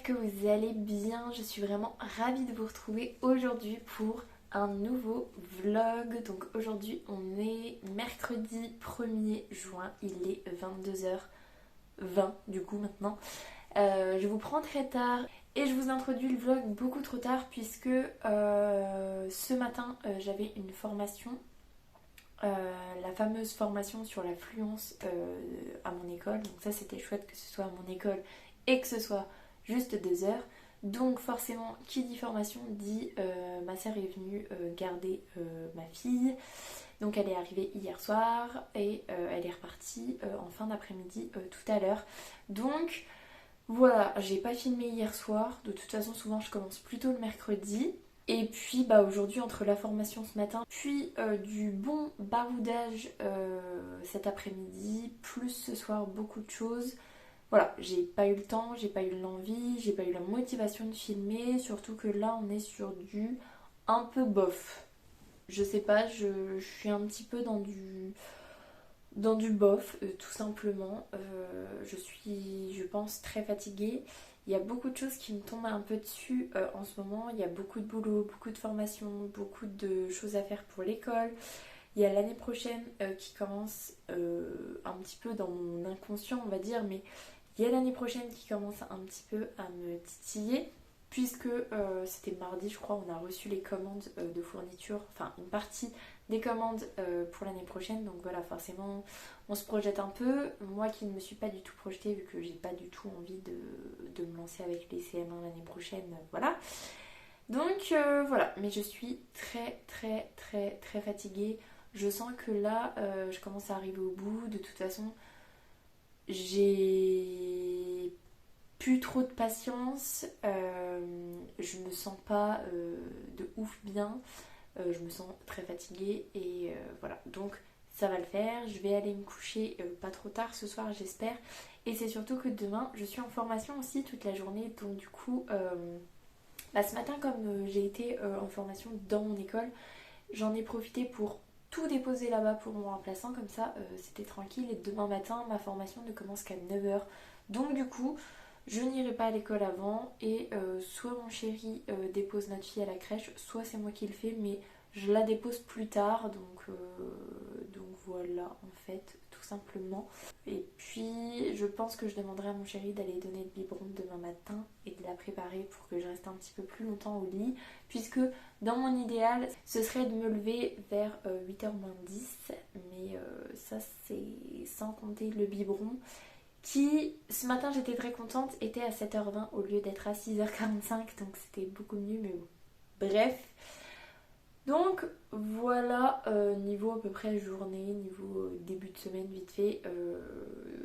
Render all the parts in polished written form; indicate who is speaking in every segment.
Speaker 1: que vous allez bien. Je suis vraiment ravie de vous retrouver aujourd'hui pour un nouveau vlog. Donc aujourd'hui on est mercredi 1er juin, il est 22h20 du coup maintenant. Je vous prends très tard et je vous introduis le vlog beaucoup trop tard puisque ce matin j'avais une formation. La fameuse formation sur la fluence à mon école. Donc ça c'était chouette que ce soit à mon école et que ce soit juste 2 heures. Donc forcément qui dit formation dit ma sœur est venue garder ma fille. Donc elle est arrivée hier soir et elle est repartie en fin d'après-midi tout à l'heure. Donc voilà, j'ai pas filmé hier soir. De toute façon souvent je commence plutôt le mercredi. Et puis aujourd'hui entre la formation ce matin, puis du bon baroudage cet après-midi, plus ce soir beaucoup de choses. Voilà, j'ai pas eu le temps, j'ai pas eu l'envie, j'ai pas eu la motivation de filmer, surtout que là on est sur du un peu bof. Je sais pas, je suis un petit peu dans du bof, tout simplement. Je suis, je pense, très fatiguée. Il y a beaucoup de choses qui me tombent un peu dessus en ce moment. Il y a beaucoup de boulot, beaucoup de formation, beaucoup de choses à faire pour l'école. Il y a l'année prochaine qui commence un petit peu dans mon inconscient, on va dire, mais il y a l'année prochaine qui commence un petit peu à me titiller. Puisque c'était mardi, je crois, on a reçu les commandes de fourniture, enfin une partie des commandes pour l'année prochaine. Donc voilà, forcément, on se projette un peu. Moi qui ne me suis pas du tout projetée, vu que j'ai pas du tout envie de me lancer avec les CM1 l'année prochaine, voilà. Donc voilà, mais je suis très très très très fatiguée. Je sens que là, je commence à arriver au bout. De toute façon, j'ai plus trop de patience, je me sens pas de ouf bien, je me sens très fatiguée et voilà, donc ça va le faire. Je vais aller me coucher pas trop tard ce soir j'espère, et c'est surtout que demain je suis en formation aussi toute la journée, donc du coup ce matin comme j'ai été en formation dans mon école, j'en ai profité pour tout déposer là-bas pour mon remplaçant, comme ça c'était tranquille, et demain matin ma formation ne commence qu'à 9h, donc du coup je n'irai pas à l'école avant et soit mon chéri dépose notre fille à la crèche, soit c'est moi qui le fais, mais je la dépose plus tard, donc voilà en fait, tout simplement. Et puis je pense que je demanderai à mon chéri d'aller donner le biberon demain matin et de la préparer pour que je reste un petit peu plus longtemps au lit, puisque dans mon idéal ce serait de me lever vers 8h moins 10, mais ça c'est sans compter le biberon qui, ce matin j'étais très contente, était à 7h20 au lieu d'être à 6h45, donc c'était beaucoup mieux, mais bon. Bref. Donc voilà, niveau à peu près journée, niveau début de semaine vite fait,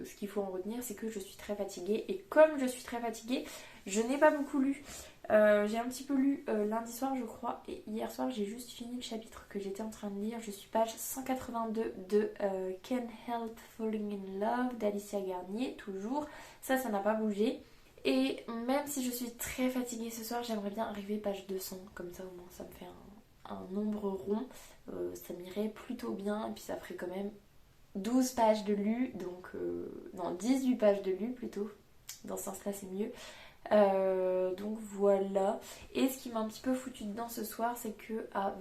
Speaker 1: ce qu'il faut en retenir c'est que je suis très fatiguée, et comme je suis très fatiguée, je n'ai pas beaucoup lu. J'ai un petit peu lu lundi soir je crois, et hier soir j'ai juste fini le chapitre que j'étais en train de lire. Je suis page 182 de Can't Help Falling in Love d'Alicia Garnier, toujours. Ça n'a pas bougé. Et même si je suis très fatiguée ce soir, j'aimerais bien arriver page 200, comme ça au moins ça me fait un nombre rond, ça m'irait plutôt bien, et puis ça ferait quand même 12 pages de lu, donc non 18 pages de lu plutôt, dans ce sens là c'est mieux. Donc voilà. Et ce qui m'a un petit peu foutu dedans ce soir, c'est que à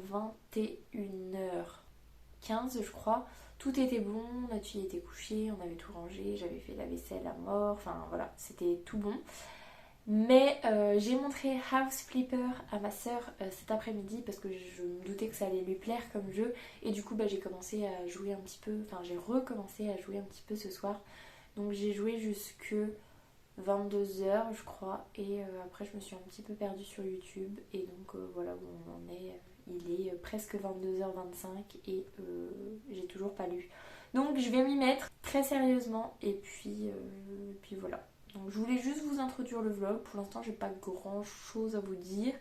Speaker 1: 21h15 je crois, tout était bon, notre fille était couchée, on avait tout rangé, j'avais fait la vaisselle à mort, enfin voilà, c'était tout bon. Mais j'ai montré House Flipper à ma soeur cet après-midi parce que je me doutais que ça allait lui plaire comme jeu, et du coup j'ai commencé à jouer un petit peu, enfin j'ai recommencé à jouer un petit peu ce soir. Donc j'ai joué jusque 22h je crois, et après je me suis un petit peu perdue sur YouTube, et donc voilà où on en est. Il est presque 22h25 et j'ai toujours pas lu. Donc je vais m'y mettre très sérieusement, et puis voilà. Donc je voulais juste vous introduire le vlog. Pour l'instant j'ai pas grand chose à vous dire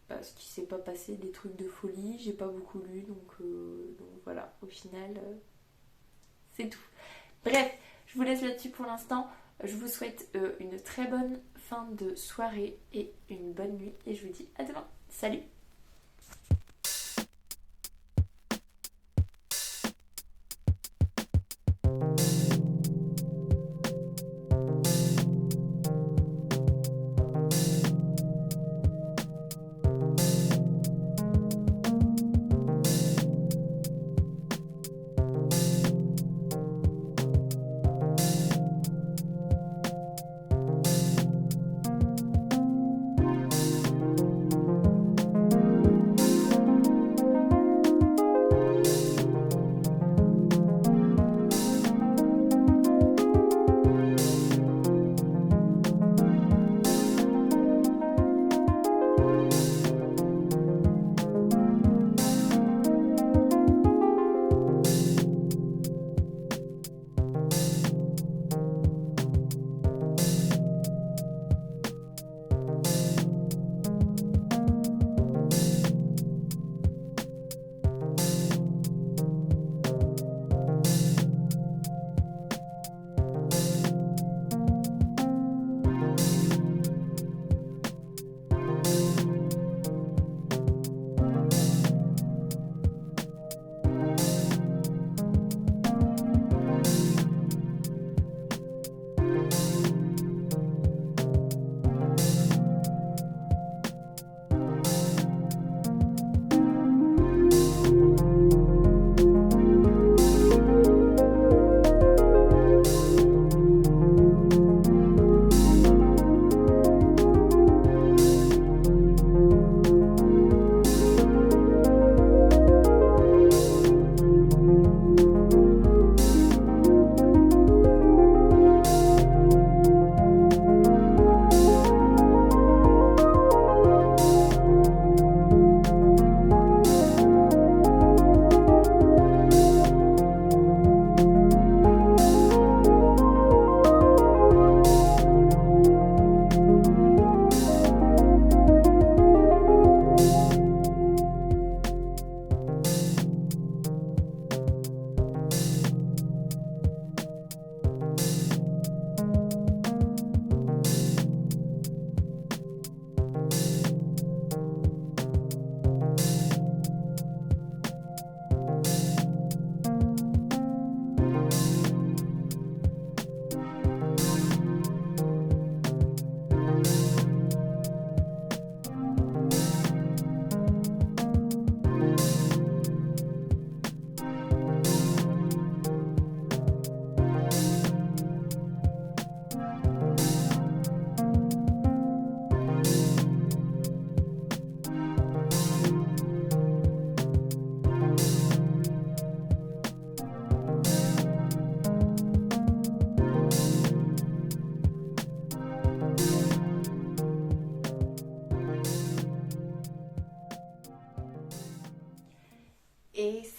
Speaker 1: parce qu'il s'est pas passé des trucs de folie, j'ai pas beaucoup lu, donc voilà, au final c'est tout. Bref, je vous laisse là-dessus pour l'instant. Je vous souhaite une très bonne fin de soirée et une bonne nuit, et je vous dis à demain. Salut!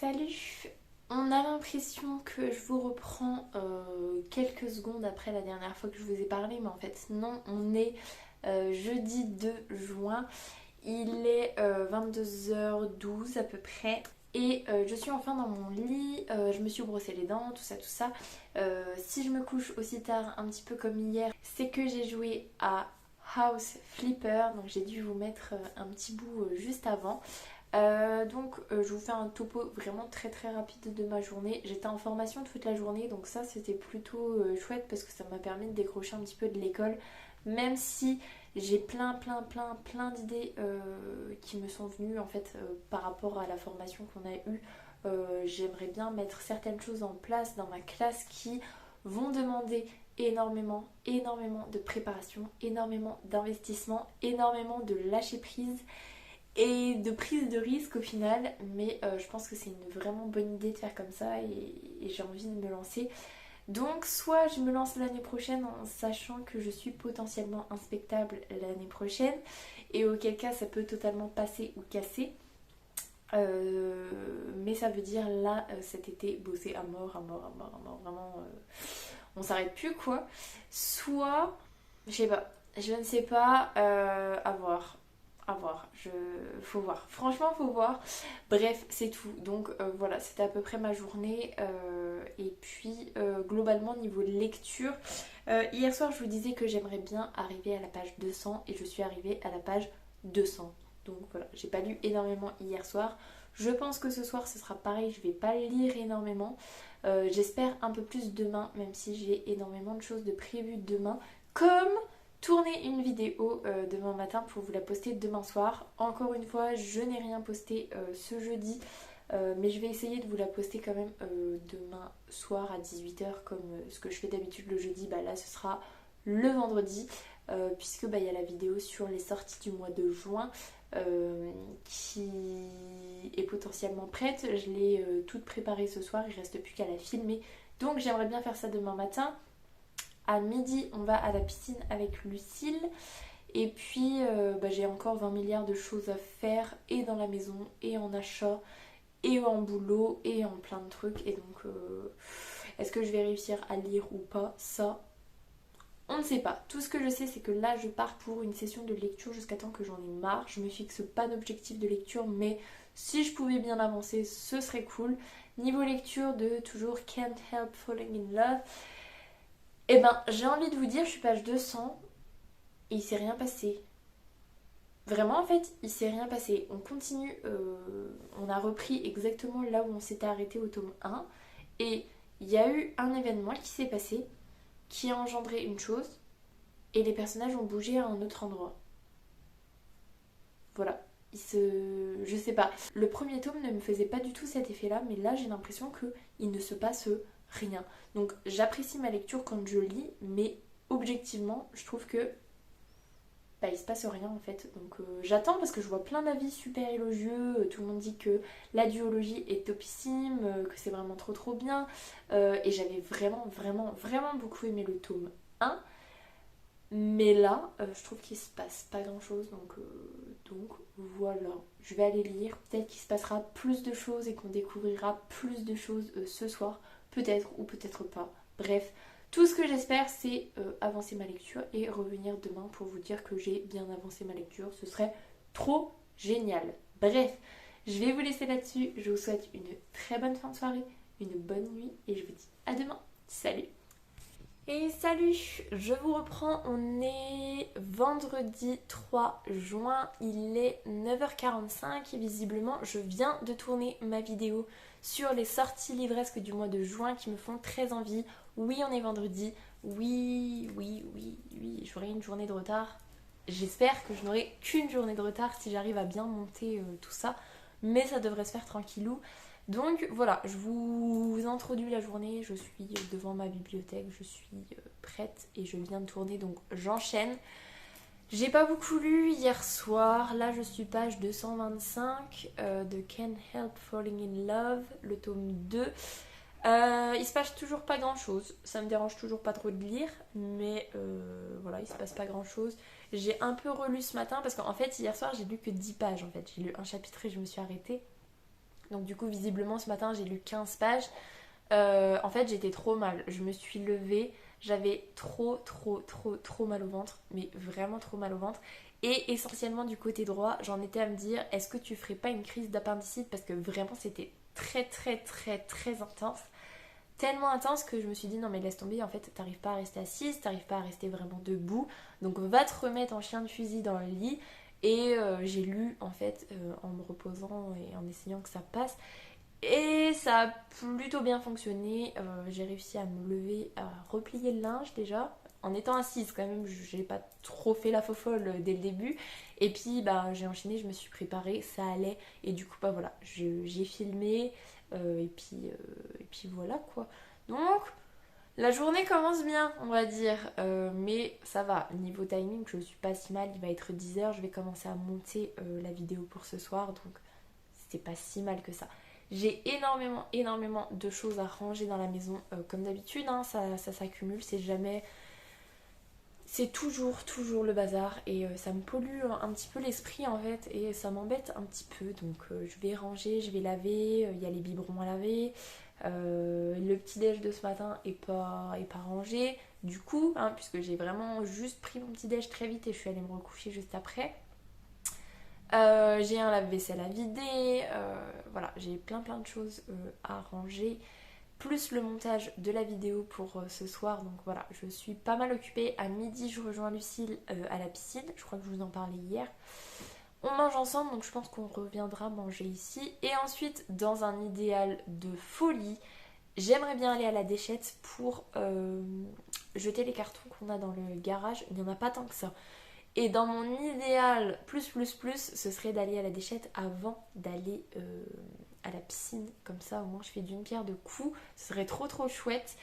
Speaker 1: Salut! On a l'impression que je vous reprends quelques secondes après la dernière fois que je vous ai parlé, mais en fait non, on est jeudi 2 juin, il est 22h12 à peu près. Et je suis enfin dans mon lit, je me suis brossé les dents, tout ça, tout ça. Si je me couche aussi tard, un petit peu comme hier, c'est que j'ai joué à House Flipper, donc j'ai dû vous mettre un petit bout juste avant. Je vous fais un topo vraiment très très rapide de ma journée. J'étais en formation toute la journée, donc ça c'était plutôt chouette parce que ça m'a permis de décrocher un petit peu de l'école, même si j'ai plein d'idées qui me sont venues en fait par rapport à la formation qu'on a eue. J'aimerais bien mettre certaines choses en place dans ma classe qui vont demander énormément de préparation, énormément d'investissement, énormément de lâcher prise et de prise de risque au final, mais je pense que c'est une vraiment bonne idée de faire comme ça et j'ai envie de me lancer. Donc soit je me lance l'année prochaine en sachant que je suis potentiellement inspectable l'année prochaine et auquel cas ça peut totalement passer ou casser. Mais ça veut dire là cet été bosser à mort, vraiment on s'arrête plus quoi. Soit, je sais pas, je ne sais pas, à voir. À voir, faut voir. Franchement, faut voir. Bref, c'est tout. Donc voilà, c'était à peu près ma journée. Et puis, globalement, niveau lecture, hier soir, je vous disais que j'aimerais bien arriver à la page 200 et je suis arrivée à la page 200. Donc voilà, j'ai pas lu énormément hier soir. Je pense que ce soir, ce sera pareil. Je vais pas lire énormément. J'espère un peu plus demain, même si j'ai énormément de choses de prévues demain. Comme tourner une vidéo demain matin pour vous la poster demain soir. Encore une fois, je n'ai rien posté ce jeudi, mais je vais essayer de vous la poster quand même demain soir à 18h comme ce que je fais d'habitude le jeudi. Bah là, ce sera le vendredi, puisque bah, y a la vidéo sur les sorties du mois de juin qui est potentiellement prête. Je l'ai toute préparée ce soir, il ne reste plus qu'à la filmer. Donc j'aimerais bien faire ça demain matin. À midi, on va à la piscine avec Lucille. Et puis, j'ai encore 20 milliards de choses à faire, et dans la maison, et en achat, et en boulot, et en plein de trucs. Et donc, est-ce que je vais réussir à lire ou pas? Ça, on ne sait pas. Tout ce que je sais, c'est que là, je pars pour une session de lecture jusqu'à temps que j'en ai marre. Je me fixe pas d'objectif de lecture, mais si je pouvais bien avancer, ce serait cool. Niveau lecture de toujours Can't Help Falling in Love. Eh ben, j'ai envie de vous dire, je suis page 200 et il s'est rien passé. Vraiment, en fait, il s'est rien passé. On continue, on a repris exactement là où on s'était arrêté au tome 1. Et il y a eu un événement qui s'est passé, qui a engendré une chose, et les personnages ont bougé à un autre endroit. Voilà. Je sais pas. Le premier tome ne me faisait pas du tout cet effet-là, mais là j'ai l'impression qu'il ne se passe rien. Donc j'apprécie ma lecture quand je lis, mais objectivement, je trouve que il se passe rien en fait. Donc j'attends parce que je vois plein d'avis super élogieux. Tout le monde dit que la duologie est topissime, que c'est vraiment trop bien. Et j'avais vraiment beaucoup aimé le tome 1. Mais là, je trouve qu'il se passe pas grand chose. Donc voilà, je vais aller lire. Peut-être qu'il se passera plus de choses et qu'on découvrira plus de choses ce soir. Peut-être ou peut-être pas. Bref, tout ce que j'espère, c'est avancer ma lecture et revenir demain pour vous dire que j'ai bien avancé ma lecture. Ce serait trop génial. Bref, je vais vous laisser là-dessus. Je vous souhaite une très bonne fin de soirée, une bonne nuit et je vous dis à demain. Salut! Et salut, je vous reprends, on est vendredi 3 juin, il est 9h45 et visiblement je viens de tourner ma vidéo sur les sorties livresques du mois de juin qui me font très envie. Oui, on est vendredi, oui, j'aurai une journée de retard. J'espère que je n'aurai qu'une journée de retard si j'arrive à bien monter tout ça, mais ça devrait se faire tranquillou. Donc voilà, je vous introduis la journée, je suis devant ma bibliothèque, je suis prête et je viens de tourner, donc j'enchaîne. J'ai pas beaucoup lu hier soir, là je suis page 225 de Can't Help Falling in Love, le tome 2. Il se passe toujours pas grand chose, ça me dérange toujours pas trop de lire, mais voilà, il se passe pas grand chose. J'ai un peu relu ce matin parce qu'en fait hier soir j'ai lu que 10 pages en fait, j'ai lu un chapitre et je me suis arrêtée. Donc du coup visiblement ce matin j'ai lu 15 pages. En fait j'étais trop mal, je me suis levée, j'avais trop mal au ventre, mais vraiment trop mal au ventre. Et essentiellement du côté droit, j'en étais à me dire, est-ce que tu ferais pas une crise d'appendicite, parce que vraiment c'était très intense. Tellement intense que je me suis dit non mais laisse tomber, en fait t'arrives pas à rester assise, t'arrives pas à rester vraiment debout, donc va te remettre en chien de fusil dans le lit. Et j'ai lu en fait en me reposant et en essayant que ça passe. Et ça a plutôt bien fonctionné. J'ai réussi à me lever, à replier le linge déjà. En étant assise quand même, j'ai pas trop fait la fofolle dès le début. Et puis bah, j'ai enchaîné, je me suis préparée, ça allait. Et du coup bah voilà, j'ai filmé. Et puis voilà quoi. Donc la journée commence bien, on va dire. Mais ça va, niveau timing, je suis pas si mal. Il va être 10h, je vais commencer à monter la vidéo pour ce soir. Donc c'était pas si mal que ça. J'ai énormément de choses à ranger dans la maison. Comme d'habitude, hein, ça s'accumule, c'est jamais... C'est toujours le bazar et ça me pollue un petit peu l'esprit en fait et ça m'embête un petit peu. Donc je vais ranger, je vais laver, il y a les biberons à laver. Le petit déj de ce matin est pas rangé. Du coup, hein, puisque j'ai vraiment juste pris mon petit déj très vite et je suis allée me recoucher juste après. J'ai un lave-vaisselle à vider, voilà, j'ai plein de choses à ranger, plus le montage de la vidéo pour ce soir, donc voilà, je suis pas mal occupée. À midi, je rejoins Lucille à la piscine, je crois que je vous en parlais hier. On mange ensemble, donc je pense qu'on reviendra manger ici. Et ensuite, dans un idéal de folie, j'aimerais bien aller à la déchette pour jeter les cartons qu'on a dans le garage. Il n'y en a pas tant que ça. Et dans mon idéal ce serait d'aller à la déchette avant d'aller à la piscine. Comme ça, au moins, je fais d'une pierre deux coups. Ce serait trop chouette.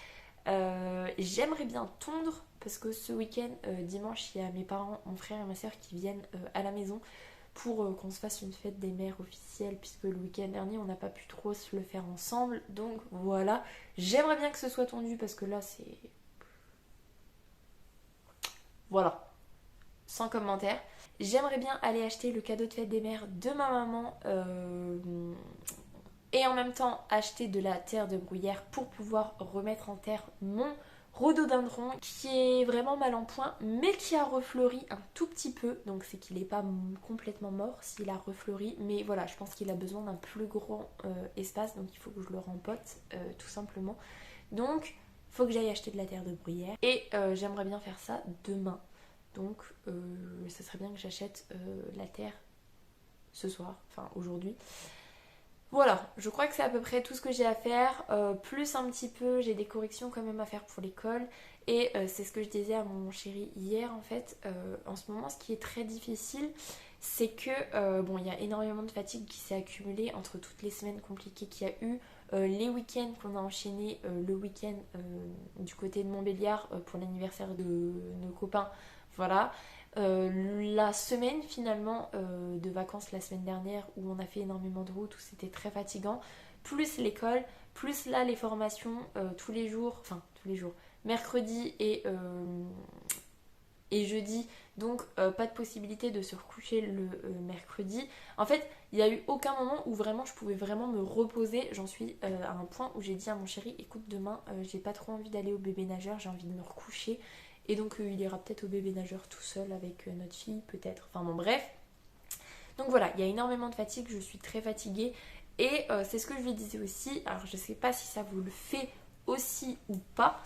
Speaker 1: J'aimerais bien tondre parce que ce week-end, dimanche, il y a mes parents, mon frère et ma soeur qui viennent à la maison pour qu'on se fasse une fête des mères officielle, puisque le week-end dernier, on n'a pas pu trop se le faire ensemble. Donc voilà, j'aimerais bien que ce soit tondu parce que là, c'est... Voilà. Sans commentaire. J'aimerais bien aller acheter le cadeau de fête des mères de ma maman et en même temps acheter de la terre de bruyère pour pouvoir remettre en terre mon rhododendron qui est vraiment mal en point mais qui a refleuri un tout petit peu, donc c'est qu'il n'est pas complètement mort s'il a refleuri, mais voilà, je pense qu'il a besoin d'un plus grand espace, donc il faut que je le rempote tout simplement. Donc il faut que j'aille acheter de la terre de bruyère et j'aimerais bien faire ça demain. Donc ça serait bien que j'achète la terre ce soir, enfin aujourd'hui. Voilà, je crois que c'est à peu près tout ce que j'ai à faire. Plus un petit peu, j'ai des corrections quand même à faire pour l'école. Et c'est ce que je disais à mon chéri hier en fait. En ce moment, ce qui est très difficile, c'est que bon, il y a énormément de fatigue qui s'est accumulée entre toutes les semaines compliquées qu'il y a eu. Les week-ends qu'on a enchaînés, le week-end du côté de Montbéliard pour l'anniversaire de nos copains. Voilà. La semaine finalement de vacances la semaine dernière où on a fait énormément de route, où c'était très fatigant, plus l'école, plus là les formations tous les jours, mercredi et jeudi, donc pas de possibilité de se recoucher le mercredi. En fait, il n'y a eu aucun moment où vraiment je pouvais vraiment me reposer. J'en suis à un point où j'ai dit à mon chéri, écoute, demain j'ai pas trop envie d'aller au bébé nageur, j'ai envie de me recoucher. Et donc il ira peut-être au bébé nageur tout seul avec notre fille, peut-être. Enfin bon, bref. Donc voilà, il y a énormément de fatigue, je suis très fatiguée. Et c'est ce que je lui disais aussi. Alors je sais pas si ça vous le fait aussi ou pas.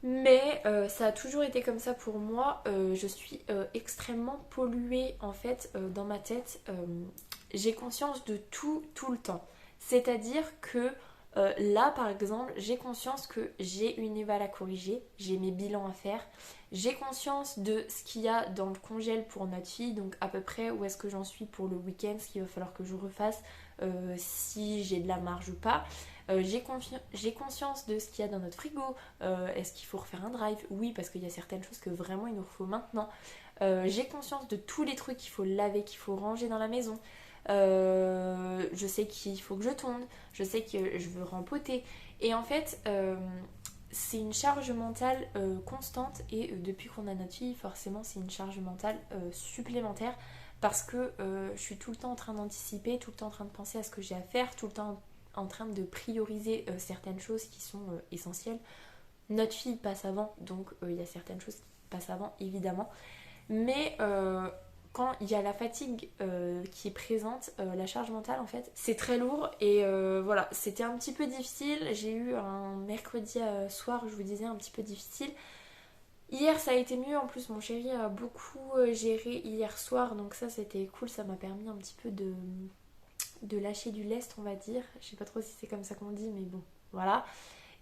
Speaker 1: Mais ça a toujours été comme ça pour moi. Je suis extrêmement polluée en fait dans ma tête. J'ai conscience de tout le temps. C'est-à-dire que là par exemple, j'ai conscience que j'ai une éval à corriger, j'ai mes bilans à faire, j'ai conscience de ce qu'il y a dans le congèle pour notre fille, donc à peu près où est-ce que j'en suis pour le week-end, ce qu'il va falloir que je refasse, si j'ai de la marge ou pas. J'ai conscience de ce qu'il y a dans notre frigo. Est-ce qu'il faut refaire un drive? Oui, parce qu'il y a certaines choses que vraiment il nous faut maintenant. J'ai conscience de tous les trucs qu'il faut laver, qu'il faut ranger dans la maison. Je sais qu'il faut que je tonde, je sais que je veux rempoter. Et en fait, c'est une charge mentale constante. Et depuis qu'on a notre fille, forcément, c'est une charge mentale supplémentaire. parce que je suis tout le temps en train d'anticiper, tout le temps en train de penser à ce que j'ai à faire, tout le temps en train de prioriser certaines choses qui sont essentielles. Notre fille passe avant, donc il y a certaines choses qui passent avant, évidemment. Mais quand il y a la fatigue qui est présente, la charge mentale en fait, c'est très lourd et voilà, c'était un petit peu difficile. J'ai eu un mercredi soir, je vous disais, un petit peu difficile. Hier ça a été mieux, en plus mon chéri a beaucoup géré hier soir, donc ça c'était cool, ça m'a permis un petit peu de lâcher du lest on va dire. Je sais pas trop si c'est comme ça qu'on dit, mais bon, voilà.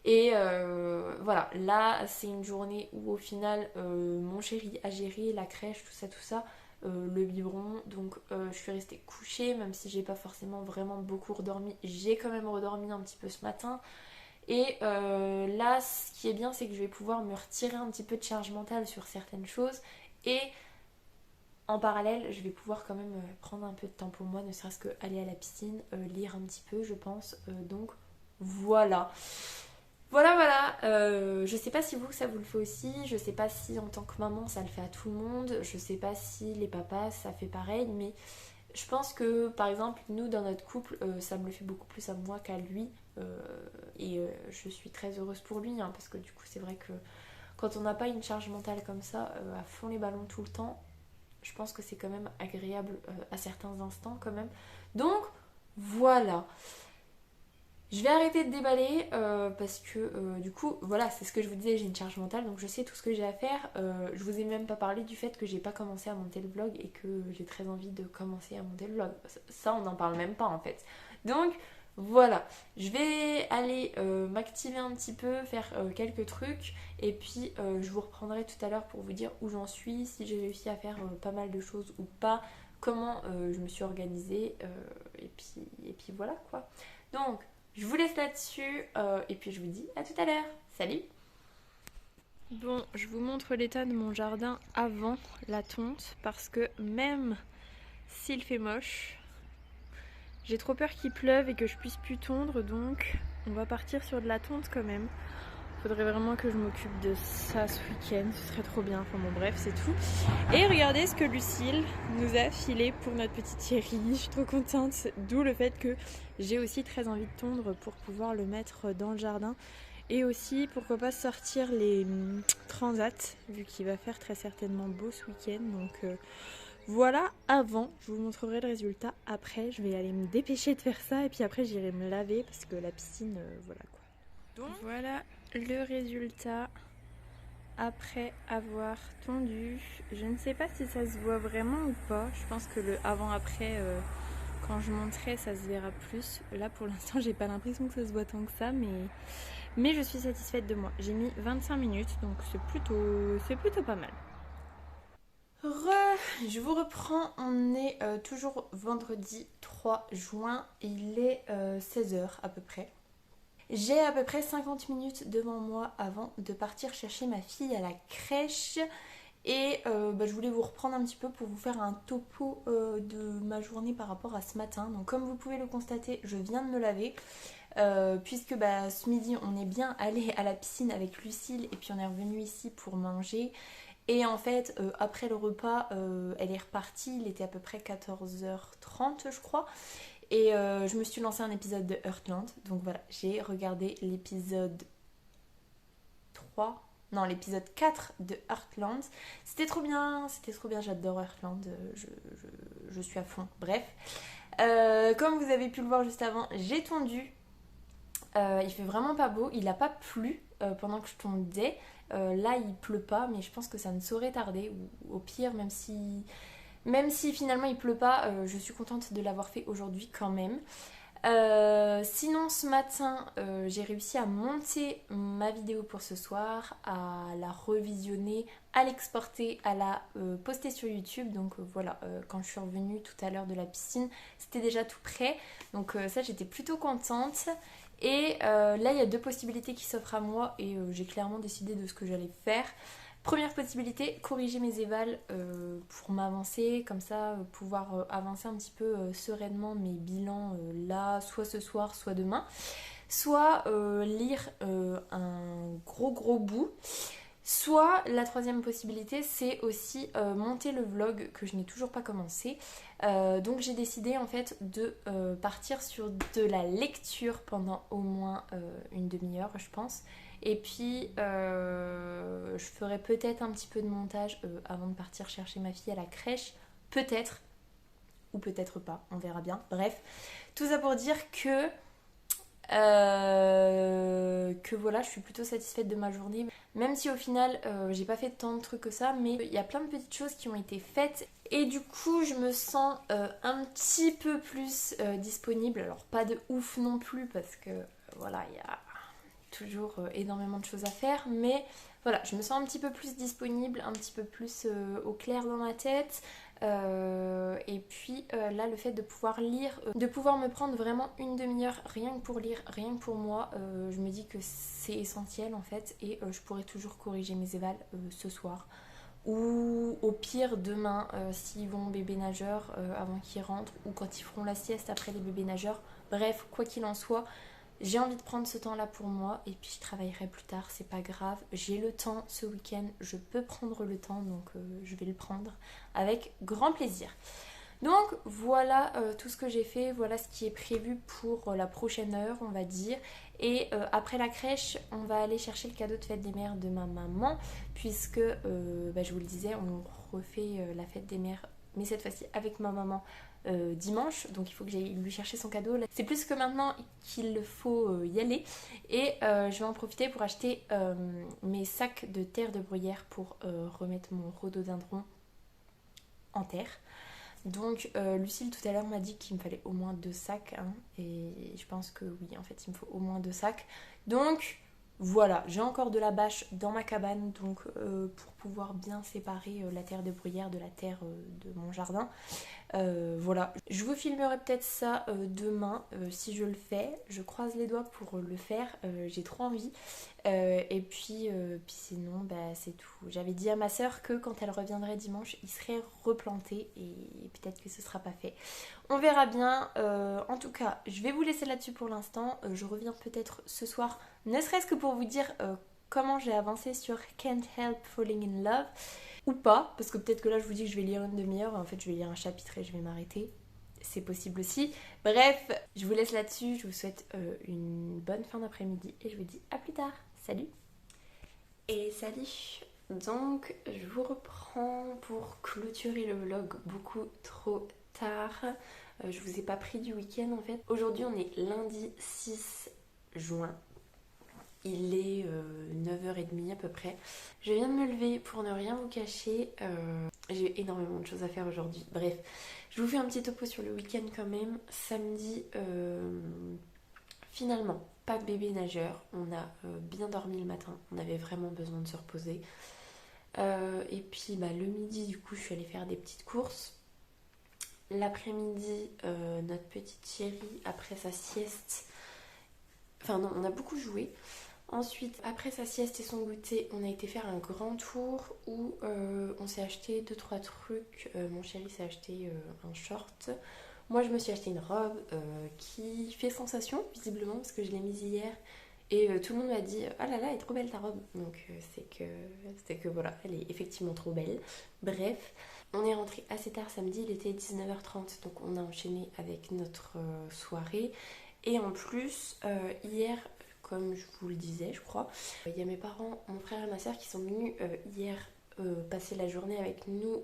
Speaker 1: Et voilà, là c'est une journée où au final mon chéri a géré la crèche, tout ça, le biberon. Donc je suis restée couchée, même si j'ai pas forcément vraiment beaucoup redormi. J'ai quand même redormi un petit peu ce matin. Et là, ce qui est bien, c'est que je vais pouvoir me retirer un petit peu de charge mentale sur certaines choses. Et en parallèle, je vais pouvoir quand même prendre un peu de temps pour moi, ne serait-ce que aller à la piscine, lire un petit peu, je pense. Donc voilà. Voilà. Je sais pas si vous, ça vous le fait aussi. Je sais pas si en tant que maman, ça le fait à tout le monde. Je sais pas si les papas, ça fait pareil. Mais je pense que, par exemple, nous, dans notre couple, ça me le fait beaucoup plus à moi qu'à lui. Et je suis très heureuse pour lui, hein, parce que du coup, c'est vrai que quand on n'a pas une charge mentale comme ça, à fond les ballons tout le temps, je pense que c'est quand même agréable à certains instants quand même. Donc, voilà. Je vais arrêter de déballer parce que du coup, voilà, c'est ce que je vous disais, j'ai une charge mentale, donc je sais tout ce que j'ai à faire. Je vous ai même pas parlé du fait que j'ai pas commencé à monter le vlog et que j'ai très envie de commencer à monter le vlog. Ça, on n'en parle même pas en fait. Donc voilà, je vais aller m'activer un petit peu, faire quelques trucs et puis je vous reprendrai tout à l'heure pour vous dire où j'en suis, si j'ai réussi à faire pas mal de choses ou pas, comment je me suis organisée et puis voilà quoi. Donc je vous laisse là-dessus et puis je vous dis à tout à l'heure. Salut! Bon, je vous montre l'état de mon jardin avant la tonte parce que même s'il fait moche, j'ai trop peur qu'il pleuve et que je puisse plus tondre, donc on va partir sur de la tonte quand même. Faudrait vraiment que je m'occupe de ça ce week-end, ce serait trop bien. Enfin bon, bref, c'est tout. Et regardez ce que Lucille nous a filé pour notre petite Thierry. Je suis trop contente. D'où le fait que j'ai aussi très envie de tondre pour pouvoir le mettre dans le jardin. Et aussi, pourquoi pas sortir les transats, vu qu'il va faire très certainement beau ce week-end. Donc voilà, avant, je vous montrerai le résultat. Après, je vais aller me dépêcher de faire ça. Et puis après, j'irai me laver parce que la piscine, voilà quoi. Donc voilà le résultat après avoir tondu. Je ne sais pas si ça se voit vraiment ou pas. Je pense que le avant-après, quand je monterai, ça se verra plus. Là, pour l'instant, j'ai pas l'impression que ça se voit tant que ça, mais je suis satisfaite de moi. J'ai mis 25 minutes, donc c'est plutôt pas mal. Je vous reprends, on est toujours vendredi 3 juin, il est 16h à peu près. J'ai à peu près 50 minutes devant moi avant de partir chercher ma fille à la crèche. Et je voulais vous reprendre un petit peu pour vous faire un topo de ma journée par rapport à ce matin. Donc comme vous pouvez le constater, je viens de me laver. Puisque ce midi on est bien allé à la piscine avec Lucille et puis on est revenu ici pour manger. Et en fait après le repas elle est repartie, il était à peu près 14h30 je crois. Et je me suis lancé un épisode de Heartland. Donc voilà, j'ai regardé l'épisode 3. Non, l'épisode 4 de Heartland. C'était trop bien, j'adore Heartland. Je suis à fond. Bref. Comme vous avez pu le voir juste avant, j'ai tondu. Il fait vraiment pas beau. Il n'a pas plu pendant que je tondais. Là, il pleut pas, mais je pense que ça ne saurait tarder. Ou au pire, même si finalement il pleut pas, je suis contente de l'avoir fait aujourd'hui quand même. Sinon ce matin j'ai réussi à monter ma vidéo pour ce soir, à la revisionner, à l'exporter, à la poster sur YouTube. Donc voilà, quand je suis revenue tout à l'heure de la piscine, c'était déjà tout prêt. Donc ça j'étais plutôt contente. Et là il y a deux possibilités qui s'offrent à moi et j'ai clairement décidé de ce que j'allais faire. Première possibilité, corriger mes évals pour m'avancer, comme ça pouvoir avancer un petit peu sereinement mes bilans là, soit ce soir, soit demain. Soit lire un gros bout. Soit la troisième possibilité, c'est aussi monter le vlog que je n'ai toujours pas commencé. Donc j'ai décidé en fait de partir sur de la lecture pendant au moins une demi-heure, je pense. Et puis je ferai peut-être un petit peu de montage avant de partir chercher ma fille à la crèche. Peut-être, ou peut-être pas, on verra bien. Bref, tout ça pour dire que voilà, je suis plutôt satisfaite de ma journée. Même si au final, j'ai pas fait tant de trucs que ça, mais il y a plein de petites choses qui ont été faites. Et du coup, je me sens un petit peu plus disponible. Alors, pas de ouf non plus, parce que voilà, il y a toujours énormément de choses à faire. Mais voilà, je me sens un petit peu plus disponible, un petit peu plus au clair dans ma tête. Et puis là, le fait de pouvoir lire, de pouvoir me prendre vraiment une demi-heure rien que pour lire, rien que pour moi, je me dis que c'est essentiel en fait. Et je pourrais toujours corriger mes évals ce soir. Ou au pire demain, s'ils vont au bébé nageur avant qu'ils rentrent, ou quand ils feront la sieste après les bébés nageurs. Bref, quoi qu'il en soit, j'ai envie de prendre ce temps-là pour moi et puis je travaillerai plus tard, c'est pas grave. J'ai le temps ce week-end, je peux prendre le temps, donc je vais le prendre avec grand plaisir. Donc voilà tout ce que j'ai fait, voilà ce qui est prévu pour la prochaine heure, on va dire. Et après la crèche, on va aller chercher le cadeau de fête des mères de ma maman, puisque je vous le disais, on refait la fête des mères, mais cette fois-ci avec ma maman dimanche, donc il faut que j'aille lui chercher son cadeau. C'est plus que maintenant qu'il faut y aller. Et je vais en profiter pour acheter mes sacs de terre de bruyère pour remettre mon rhododendron en terre. Donc Lucille tout à l'heure m'a dit qu'il me fallait au moins 2 sacs, hein, et je pense que oui, en fait il me faut au moins 2 sacs. Donc voilà, j'ai encore de la bâche dans ma cabane, donc pour pouvoir bien séparer la terre de bruyère de la terre de mon jardin. Voilà, je vous filmerai peut-être ça demain si je le fais. Je croise les doigts pour le faire, j'ai trop envie. Et puis sinon, c'est tout. J'avais dit à ma soeur que quand elle reviendrait dimanche, il serait replanté et peut-être que ce sera pas fait. On verra bien. En tout cas, je vais vous laisser là-dessus pour l'instant. Je reviens peut-être ce soir, ne serait-ce que pour vous dire comment j'ai avancé sur Can't Help Falling in Love. Ou pas, parce que peut-être que là je vous dis que je vais lire une demi-heure, en fait je vais lire un chapitre et je vais m'arrêter. C'est possible aussi. Bref, je vous laisse là-dessus, je vous souhaite une bonne fin d'après-midi et je vous dis à plus tard. Salut. Et salut. Donc je vous reprends pour clôturer le vlog beaucoup trop tard. Je vous ai pas pris du week-end en fait. Aujourd'hui on est lundi 6 juin. Il est 9h30 à peu près. Je viens de me lever pour ne rien vous cacher. J'ai énormément de choses à faire aujourd'hui. Bref, je vous fais un petit topo sur le week-end quand même. Samedi, finalement, pas de bébé nageur. On a bien dormi le matin. On avait vraiment besoin de se reposer. Et puis le midi, du coup, je suis allée faire des petites courses. L'après-midi, notre petite chérie, après sa sieste... Enfin non, on a beaucoup joué. Ensuite, après sa sieste et son goûter, on a été faire un grand tour où on s'est acheté 2-3 trucs. Mon chéri s'est acheté un short. Moi, je me suis acheté une robe qui fait sensation, visiblement, parce que je l'ai mise hier. Et tout le monde m'a dit « Ah là là, elle est trop belle ta robe !» Donc c'est que voilà, elle est effectivement trop belle. Bref, on est rentré assez tard samedi, il était 19h30, donc on a enchaîné avec notre soirée. Et en plus, hier... Comme je vous le disais, je crois. Il y a mes parents, mon frère et ma soeur qui sont venus hier passer la journée avec nous,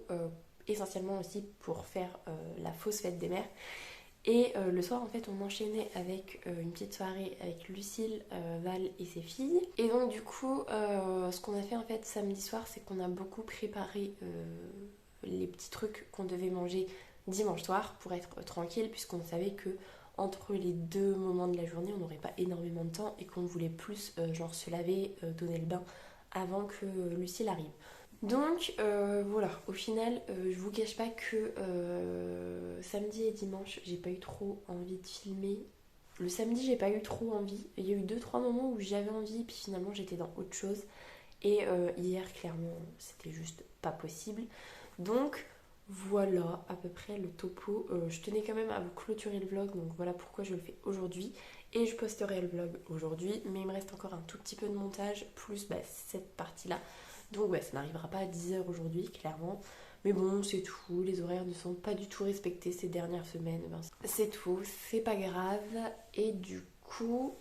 Speaker 1: essentiellement aussi pour faire la fausse fête des mères. Et le soir, en fait, on enchaînait avec une petite soirée avec Lucille, Val et ses filles. Et donc, du coup, ce qu'on a fait en fait samedi soir, c'est qu'on a beaucoup préparé les petits trucs qu'on devait manger dimanche soir pour être tranquille, puisqu'on savait que entre les deux moments de la journée, on n'aurait pas énormément de temps et qu'on voulait plus genre se laver, donner le bain avant que Lucille arrive. Donc voilà, au final, je vous cache pas que samedi et dimanche, j'ai pas eu trop envie de filmer. Le samedi, j'ai pas eu trop envie. Il y a eu 2-3 moments où j'avais envie, puis finalement j'étais dans autre chose. Et hier, clairement, c'était juste pas possible. Donc voilà à peu près le topo. Je tenais quand même à vous clôturer le vlog, donc voilà pourquoi je le fais aujourd'hui. Et je posterai le vlog aujourd'hui, mais il me reste encore un tout petit peu de montage, plus cette partie-là. Donc ouais, ça n'arrivera pas à 10h aujourd'hui, clairement. Mais bon, c'est tout, les horaires ne sont pas du tout respectés ces dernières semaines. Ben, c'est tout, c'est pas grave. Et du coup...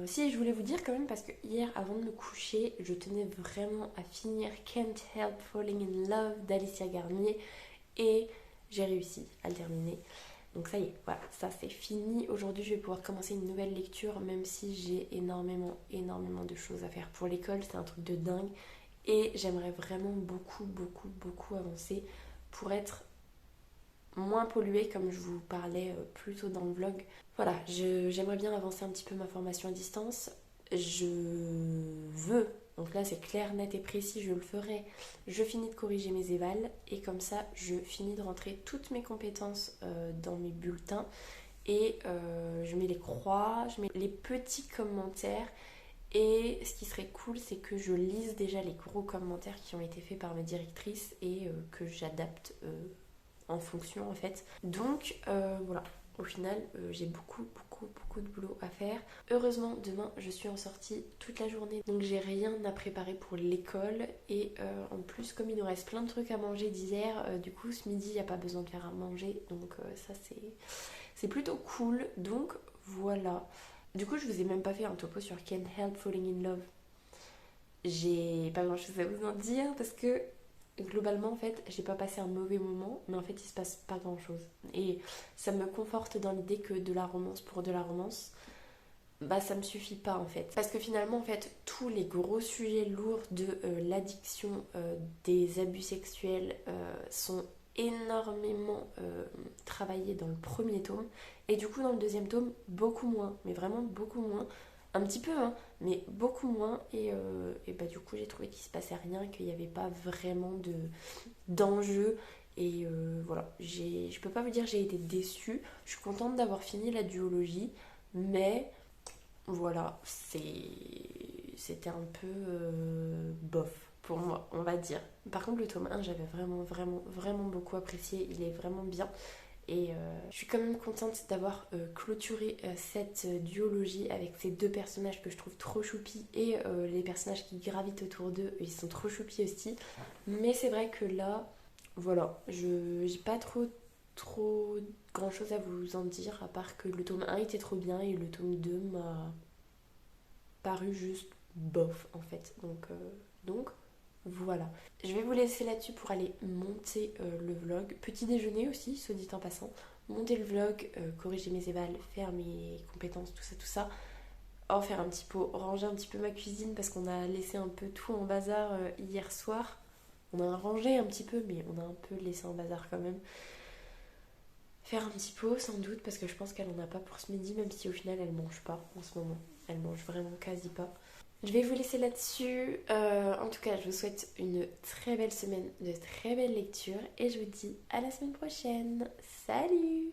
Speaker 1: Si, je voulais vous dire quand même, parce que hier, avant de me coucher, je tenais vraiment à finir Can't Help Falling in Love d'Alicia Garnier. Et j'ai réussi à le terminer. Donc ça y est, voilà, ça c'est fini. Aujourd'hui, je vais pouvoir commencer une nouvelle lecture, même si j'ai énormément de choses à faire pour l'école. C'est un truc de dingue. Et j'aimerais vraiment beaucoup avancer pour être moins polluée, comme je vous parlais plus tôt dans le vlog. Voilà, j'aimerais bien avancer un petit peu ma formation à distance. Je veux, donc là c'est clair, net et précis, je le ferai. Je finis de corriger mes évals et comme ça je finis de rentrer toutes mes compétences dans mes bulletins et je mets les croix, je mets les petits commentaires. Et ce qui serait cool, c'est que je lise déjà les gros commentaires qui ont été faits par mes directrices et que j'adapte en fonction en fait. Donc voilà, au final j'ai beaucoup de boulot à faire. Heureusement demain je suis en sortie toute la journée, donc j'ai rien à préparer pour l'école. Et en plus comme il nous reste plein de trucs à manger d'hier, du coup ce midi il n'y a pas besoin de faire à manger, donc ça c'est plutôt cool. Donc voilà. Du coup je vous ai même pas fait un topo sur Can't Help Falling in Love. J'ai pas grand chose à vous en dire parce que globalement en fait j'ai pas passé un mauvais moment, mais en fait il se passe pas grand chose et ça me conforte dans l'idée que de la romance pour de la romance, bah ça me suffit pas en fait, parce que finalement en fait tous les gros sujets lourds de l'addiction, des abus sexuels sont énormément travaillés dans le premier tome, et du coup dans le deuxième tome beaucoup moins, mais vraiment beaucoup moins, un petit peu hein, mais beaucoup moins. Et bah du coup j'ai trouvé qu'il se passait rien, qu'il n'y avait pas vraiment d'enjeu. Et voilà, je peux pas vous dire que j'ai été déçue. Je suis contente d'avoir fini la duologie, mais voilà, c'était un peu bof pour moi, on va dire. Par contre, le tome 1, j'avais vraiment beaucoup apprécié. Il est vraiment bien. Et je suis quand même contente d'avoir clôturé cette duologie avec ces deux personnages que je trouve trop choupis. Et les personnages qui gravitent autour d'eux, ils sont trop choupis aussi. Mais c'est vrai que là, voilà, j'ai pas trop grand chose à vous en dire, à part que le tome 1 était trop bien et le tome 2 m'a paru juste bof en fait. Donc voilà. Je vais vous laisser là-dessus pour aller monter le vlog. Petit déjeuner aussi, soit dit en passant. Monter le vlog, corriger mes évals, faire mes compétences, tout ça. Oh, faire un petit pot, ranger un petit peu ma cuisine parce qu'on a laissé un peu tout en bazar hier soir. On a rangé un petit peu, mais on a un peu laissé en bazar quand même. Faire un petit pot sans doute, parce que je pense qu'elle en a pas pour ce midi, même si au final elle mange pas en ce moment. Elle mange vraiment quasi pas. Je vais vous laisser là-dessus. En tout cas, je vous souhaite une très belle semaine, de très belles lectures, et je vous dis à la semaine prochaine. Salut!